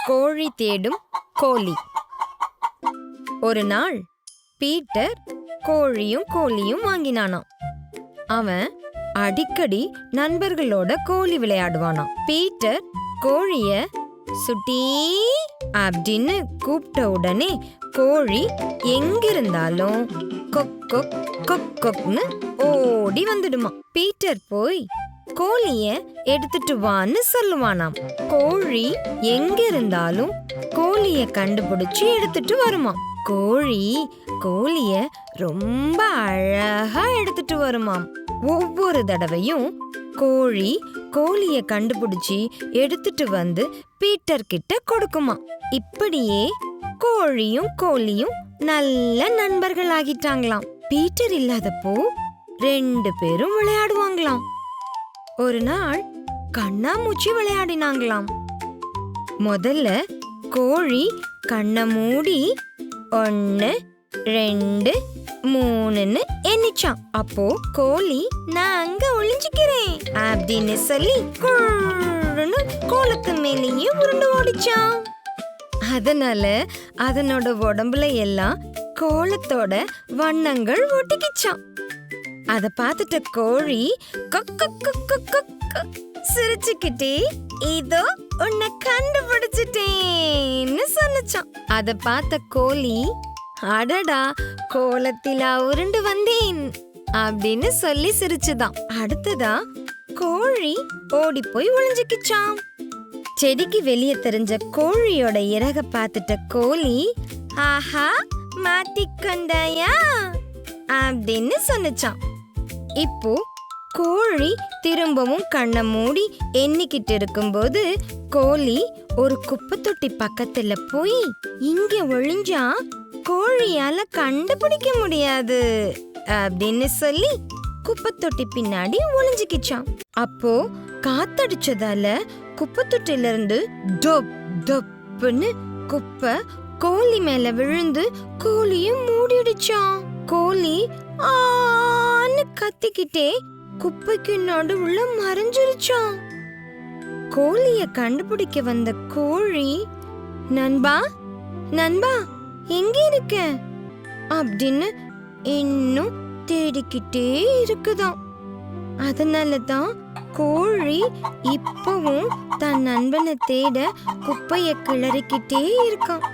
கோழி தேடும் கோழி. ஒரு நாள் பீட்டர் கோழியும் கோழியும் வாங்கினானாம். அவன் அடிக்கடி நண்பர்களோட கோழி விளையாடுவானாம். பீட்டர் கோழிய சுட்டி அப்படின்னு கூப்பிட்ட உடனே கோழி எங்கிருந்தாலும் கொக் கொக் கொக் கொக்னு ஓடி வந்துடுமா. பீட்டர் போய் கோழிய எடுத்துட்டு வான்னு சொல்லுவானாம். கோழி எங்க இருந்தாலும் கோழிய கண்டுபிடிச்சு எடுத்துட்டு வருமா. கோழி கோழிய ரொம்ப அழகா எடுத்துட்டு வருமாம். ஒவ்வொரு தடவையும் கோழி கோழிய கண்டுபிடிச்சு எடுத்துட்டு வந்து பீட்டர் கிட்ட கொடுக்குமா. இப்படியே கோழியும் கோழியும் நல்ல நண்பர்கள் ஆகிட்டாங்களாம். பீட்டர் இல்லாதப்போ 2 பேரும் விளையாடுவாங்களாம். ஒரு நாள் கண்ணாமூச்சி விளையாடினாங்களாம். முதல்ல கோழி கண்ணை மூடி 1 2 3ன்னு எண்ணிச்சான். அப்போ கோழி நான் அங்க ஒளிஞ்சுக்கிறேன் அப்படின்னு சொல்லி குர்ருன்னு கோலத்து மேலேயே உருண்டு ஓடிச்சான். அதனால அதனோட உடம்புல எல்லாம் கோலத்தோட வண்ணங்கள் ஒட்டிக்கிச்சான். அத பார்த்துட்ட கோழி சிரிச்சுக்கிட்டே இதோ உன்னை கண்டுபிடிச்சிட்டேன்னு சொன்னச்சான். அத பார்த்த கோழி அடடா கோலத்திலா உருண்டு வந்தேன் அப்படின்னு சொல்லி சிரிச்சுதான். அடுத்ததா கோழி ஓடி போய் ஒளிஞ்சுக்கிச்சான். செடிக்கு வெளியே தெரிஞ்ச கோழியோட இறக பார்த்துட்ட கோழி ஆஹா மாட்டிக்கொண்டாயா அப்படின்னு சொன்னச்சான். இப்போ கோழி திரும்பவும் கண்ணை மூடி எண்ணிக்கிட்டு இருக்கும்போது கோழி ஒரு குப்பை தொட்டி பக்கத்துல போய் இங்க ஒளிஞ்சா கோழியால கண்டுபிடிக்க முடியாது அப்படின்னு சொல்லி குப்பை தொட்டி பின்னாடி ஒளிஞ்சுக்கிச்சான். அப்போ காத்தடிச்சதால குப்பை தொட்டில இருந்து டொப் டொப்னு குப்பை கோழி மேல விழுந்து கோழியும் மூடிடுச்சான். கோழி ஆன்னு கத்திக்கிட்டே குப்பைக்கு நடுவுல மறைஞ்சிருச்சான். கோழிய கண்டுபிடிக்க வந்த கோழி நண்பா நண்பா எங்க இருக்க அப்படின்னு இன்னும் தேடிக்கிட்டே இருக்குதாம். அதனாலதான் கோழி இப்பவும் தன் நண்பனை தேட குப்பைய கிளறிக்கிட்டே இருக்கான்.